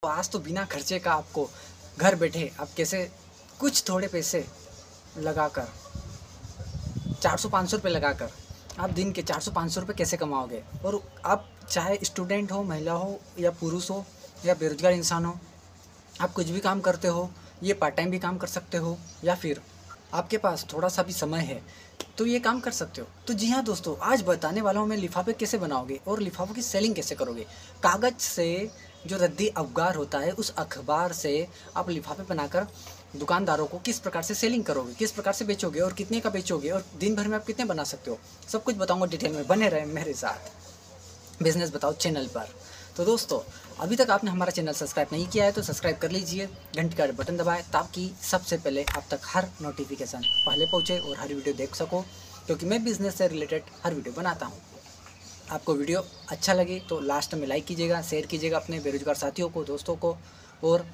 तो आज तो बिना खर्चे का आपको घर बैठे आप कैसे कुछ थोड़े पैसे लगाकर 400-500 रुपये लगाकर आप दिन के 400-500 रुपये कैसे कमाओगे। और आप चाहे स्टूडेंट हो, महिला हो या पुरुष हो या बेरोजगार इंसान हो, आप कुछ भी काम करते हो, ये पार्ट टाइम भी काम कर सकते हो या फिर आपके पास थोड़ा सा भी समय है तो ये काम कर सकते हो। तो जी हाँ दोस्तों, आज बताने वाला हूँ मैं लिफाफे कैसे बनाओगे और लिफाफों की सेलिंग कैसे करोगे। कागज़ से जो रद्दी अखबार होता है उस अखबार से आप लिफाफे बनाकर दुकानदारों को किस प्रकार से सेलिंग करोगे, किस प्रकार से बेचोगे और कितने का बेचोगे और दिन भर में आप कितने बना सकते हो, सब कुछ बताऊँगा डिटेल में। बने रहे मेरे साथ बिज़नेस बताओ चैनल पर। तो दोस्तों, अभी तक आपने हमारा चैनल सब्सक्राइब नहीं किया है तो सब्सक्राइब कर लीजिए, घंटी का बटन दबाएं ताकि सबसे पहले आप तक हर नोटिफिकेशन पहले पहुंचे और हर वीडियो देख सको, क्योंकि मैं बिज़नेस से रिलेटेड हर वीडियो बनाता हूं। आपको वीडियो अच्छा लगे तो लास्ट में लाइक कीजिएगा, शेयर कीजिएगा अपने बेरोजगार साथियों को, दोस्तों को, और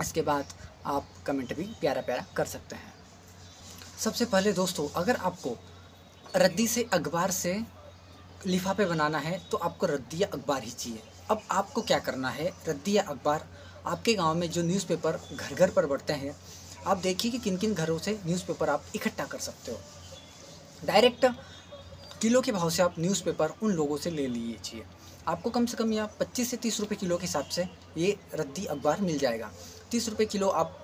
इसके बाद आप कमेंट भी प्यारा प्यारा कर सकते हैं। सबसे पहले दोस्तों, अगर आपको रद्दी से अखबार से लिफाफे बनाना है तो आपको रद्दी या अखबार ही चाहिए। अब आपको क्या करना है, रद्दी या अखबार आपके गांव में जो न्यूज़पेपर घर घर पर बढ़ते हैं, आप देखिए कि किन किन घरों से न्यूज़पेपर आप इकट्ठा कर सकते हो। डायरेक्ट किलो के भाव से आप न्यूज़पेपर उन लोगों से ले लीजिए। आपको कम से कम या 25 से 30 रुपये किलो के हिसाब से ये रद्दी अखबार मिल जाएगा। 30 रुपये किलो आप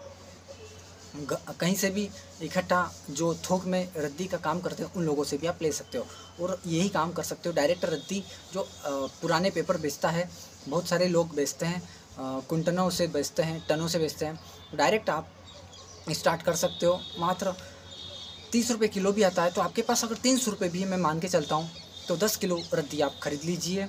कहीं से भी इकट्ठा जो थोक में रद्दी का काम करते हैं उन लोगों से भी आप ले सकते हो। और यही काम कर सकते हो, डायरेक्ट रद्दी जो पुराने पेपर बेचता है, बहुत सारे लोग बेचते हैं, कुंटनों से बेचते हैं, टनों से बेचते हैं। डायरेक्ट आप स्टार्ट कर सकते हो। मात्र 30 रुपये किलो भी आता है तो आपके पास अगर 300 रुपये भी है, मैं मान के चलता हूँ, तो 10 किलो रद्दी आप खरीद लीजिए।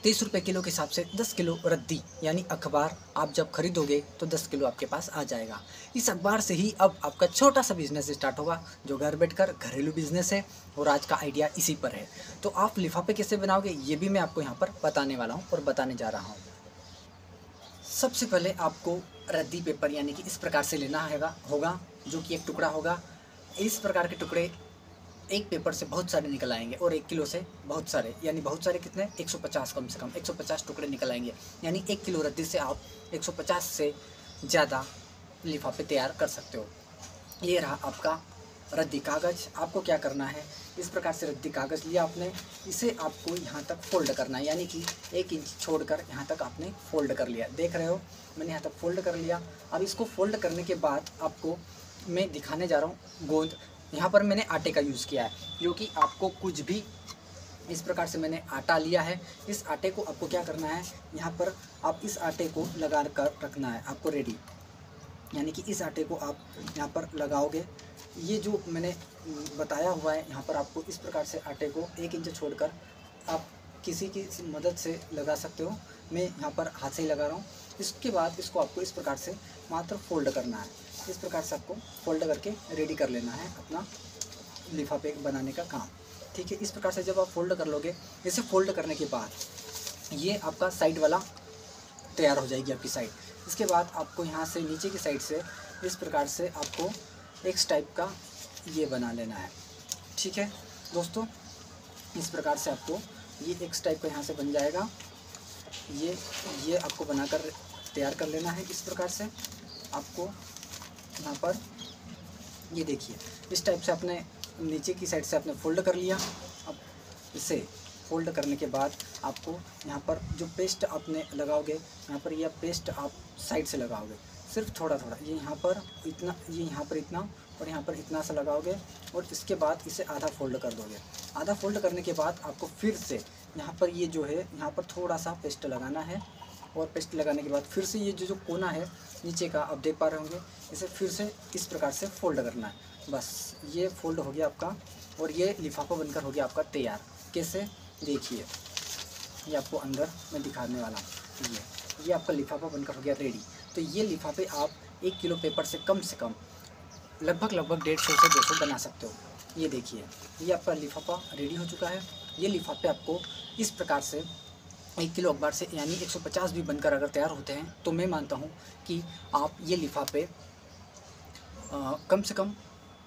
30 रुपये किलो के हिसाब से 10 किलो रद्दी यानी अखबार आप जब खरीदोगे तो 10 किलो आपके पास आ जाएगा। इस अखबार से ही अब आपका छोटा सा बिजनेस स्टार्ट होगा जो घर बैठकर घरेलू बिजनेस है, और आज का आइडिया इसी पर है। तो आप लिफाफे कैसे बनाओगे ये भी मैं आपको यहाँ पर बताने वाला हूँ और बताने जा रहा हूँ। सबसे पहले आपको रद्दी पेपर यानी कि इस प्रकार से लेना होगा जो कि एक टुकड़ा होगा। इस प्रकार के टुकड़े एक पेपर से बहुत सारे निकल आएंगे और 1 किलो से बहुत सारे, यानी बहुत सारे कितने, 150, कम से कम 150 टुकड़े निकल आएंगे। यानी 1 किलो रद्दी से आप 150 से ज़्यादा लिफाफे तैयार कर सकते हो। ये रहा आपका रद्दी कागज़। आपको क्या करना है, इस प्रकार से रद्दी कागज़ लिया आपने, इसे आपको यहाँ तक फोल्ड करना है, यानी कि 1 इंच छोड़कर यहाँ तक आपने फोल्ड कर लिया। देख रहे हो मैंने यहाँ तक फोल्ड कर लिया। अब इसको फोल्ड करने के बाद आपको मैं दिखाने जा रहा हूँ गोंद। यहाँ पर मैंने आटे का यूज़ किया है, क्योंकि आपको कुछ भी इस प्रकार से मैंने आटा लिया है। इस आटे को आपको क्या करना है, यहाँ पर आप इस आटे को लगा कर रखना है आपको रेडी, यानी कि इस आटे को आप यहाँ पर लगाओगे। ये जो मैंने बताया हुआ है यहाँ पर आपको इस प्रकार से आटे को 1 इंच छोड़कर आप किसी की मदद से लगा सकते हो। मैं यहाँ पर हाथ से ही लगा रहा हूँ। इसके बाद इसको आपको इस प्रकार से मात्र फोल्ड करना है। इस प्रकार से आपको फोल्ड करके रेडी कर लेना है अपना लिफाफे बनाने का काम। ठीक है, इस प्रकार से जब आप फोल्ड कर लोगे, इसे फोल्ड करने के बाद ये आपका साइड वाला तैयार हो जाएगी आपकी साइड। इसके बाद आपको यहाँ से नीचे की साइड से इस प्रकार से आपको एक्स टाइप का ये बना लेना है। ठीक है दोस्तों, इस प्रकार से आपको ये एक्स टाइप का यहाँ से बन जाएगा। ये आपको बनाकर तैयार कर लेना है। इस प्रकार से आपको यहाँ पर ये देखिए इस टाइप से आपने नीचे की साइड से आपने फोल्ड कर लिया। अब इसे फोल्ड करने के बाद आपको यहाँ पर जो पेस्ट आपने लगाओगे, यहाँ पर यह पेस्ट आप साइड से लगाओगे, सिर्फ थोड़ा थोड़ा, ये यहाँ पर इतना, ये यहाँ पर इतना और यहाँ पर इतना सा लगाओगे। और इसके बाद इसे आधा फोल्ड कर दोगे। आधा फोल्ड करने के बाद आपको फिर से यहाँ पर ये जो है यहाँ पर थोड़ा सा पेस्ट लगाना है, और पेस्ट लगाने के बाद फिर से ये जो कोना है नीचे का आप देख पा रहे होंगे, इसे फिर से इस प्रकार से फोल्ड करना है। बस ये फोल्ड हो गया आपका, और ये लिफाफा बनकर हो गया आपका तैयार। कैसे, देखिए ये आपको अंदर मैं दिखाने वाला हूँ। ये आपका लिफाफा बनकर हो गया रेडी। तो ये लिफाफे आप 1 किलो पेपर से कम लगभग 150 से 200 बना सकते हो। ये देखिए ये आपका लिफाफा रेडी हो चुका है। ये लिफाफे आपको इस प्रकार से 1 किलो अखबार से यानी 150 भी बनकर अगर तैयार होते हैं तो मैं मानता हूँ कि आप ये लिफाफे कम से कम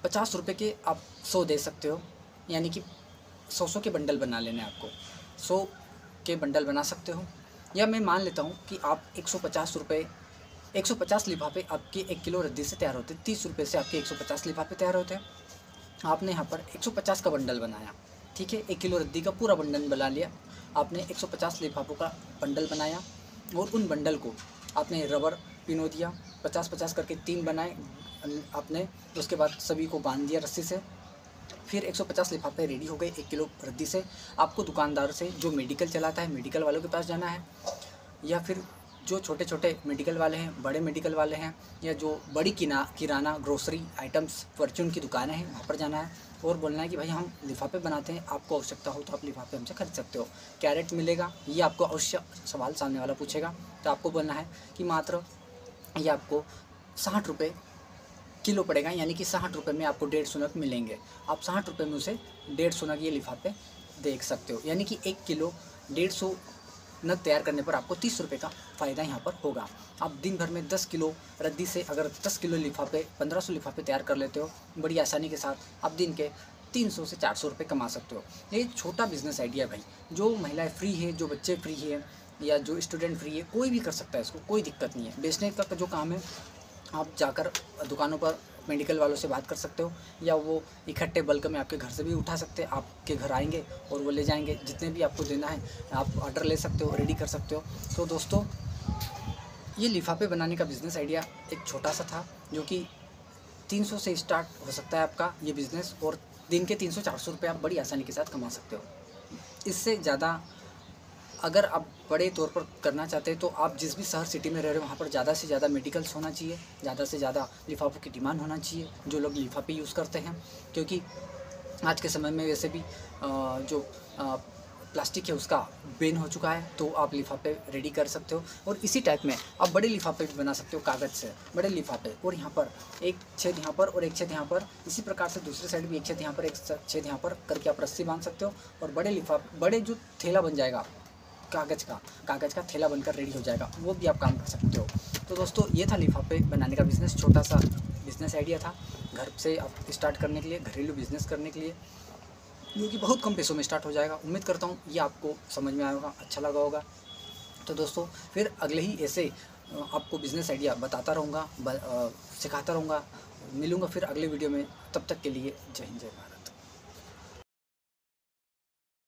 50 रुपये के आप 100 दे सकते हो। यानी कि 100 के बंडल बना लेने आपको, 100 के बंडल बना सकते हो। या मैं मान लेता हूँ कि आप 150 लिफाफे आपके 1 किलो रद्दी से तैयार होते हैं, 30 रुपये से आपके 150 लिफाफे तैयार होते हैं। आपने यहाँ पर 150 का बंडल बनाया, ठीक है, 1 किलो रद्दी का पूरा बंडल बना लिया। आपने 150 लिफाफों का बंडल बनाया और उन बंडल को आपने रबर पिनो दिया, 50-50 करके 3 बनाए आपने। उसके बाद सभी को बांध दिया रस्सी से। फिर 150 लिफाफे रेडी हो गए 1 किलो रद्दी से। आपको दुकानदार से, जो मेडिकल चलाता है, मेडिकल वालों के पास जाना है, या फिर जो छोटे छोटे मेडिकल वाले हैं, बड़े मेडिकल वाले हैं, या जो बड़ी किराना ग्रोसरी आइटम्स फॉर्च्यून की दुकानें हैं, वहाँ पर जाना है और बोलना है कि भाई हम लिफाफे बनाते हैं, आपको आवश्यकता हो तो आप लिफाफे हमसे खरीद सकते हो। क्या रेट मिलेगा, ये आपको अवश्य सवाल सामने वाला पूछेगा। तो आपको बोलना है कि मात्र ये आपको 60 रुपये किलो पड़ेगा, यानी कि 60 रुपये में आपको 150 नग मिलेंगे। आप 60 रुपये में उसे 150 नग ये लिफाफे देख सकते हो, यानी कि 1 किलो 150 नग तैयार करने पर आपको 30 रुपये का फ़ायदा यहाँ पर होगा। आप दिन भर में 10 किलो रद्दी से अगर 10 किलो लिफाफे 1500 लिफाफे तैयार कर लेते हो, बड़ी आसानी के साथ आप दिन के 300 से 400 रुपये कमा सकते हो। ये छोटा बिजनेस आइडिया है भाई, जो महिलाएं फ्री है, जो बच्चे फ्री है, या जो स्टूडेंट फ्री है, कोई भी कर सकता है इसको, कोई दिक्कत नहीं है। बेचने का जो काम है, आप जाकर दुकानों पर मेडिकल वालों से बात कर सकते हो, या वो इकट्ठे बल्क में आपके घर से भी उठा सकते हैं। आपके घर आएंगे और वो ले जाएंगे, जितने भी आपको देना है आप ऑर्डर ले सकते हो, रेडी कर सकते हो। तो दोस्तों, ये लिफाफे बनाने का बिज़नेस आइडिया एक छोटा सा था, जो कि 300 से स्टार्ट हो सकता है आपका ये बिज़नेस, और दिन के 300-400 रुपये आप बड़ी आसानी के साथ कमा सकते हो। इससे ज़्यादा अगर आप बड़े तौर पर करना चाहते हैं तो आप जिस भी शहर सिटी में रह रहे हो, वहाँ पर ज़्यादा से ज़्यादा मेडिकल्स होना चाहिए, ज़्यादा से ज़्यादा लिफाफों की डिमांड होना चाहिए, जो लोग लिफाफे यूज़ करते हैं। क्योंकि आज के समय में वैसे भी जो प्लास्टिक है उसका बैन हो चुका है, तो आप लिफाफे रेडी कर सकते हो। और इसी टाइप में आप बड़े लिफाफे भी बना सकते हो कागज़ से, बड़े लिफाफे। और यहाँ पर एक छेद यहाँ पर और एक छेद यहाँ पर, इसी प्रकार से दूसरे साइड भी एक छेद यहाँ पर, एक छेद यहाँ पर करके आप रस्सी बांध सकते हो, और बड़े लिफाफे, बड़े जो थैला बन जाएगा कागज़ का थैला बनकर रेडी हो जाएगा, वो भी आप काम कर सकते हो। तो दोस्तों, ये था लिफाफे बनाने का बिज़नेस, छोटा सा बिज़नेस आइडिया था घर से आप स्टार्ट करने के लिए, घरेलू बिज़नेस करने के लिए, जो कि बहुत कम पैसों में स्टार्ट हो जाएगा। उम्मीद करता हूँ ये आपको समझ में आया होगा, अच्छा लगा होगा। तो दोस्तों, फिर अगले ही ऐसे आपको बिज़नेस आइडिया बताता रहूँगा, सिखाता रहूँगा। मिलूँगा फिर अगले वीडियो में, तब तक के लिए जय हिंद जय भारत।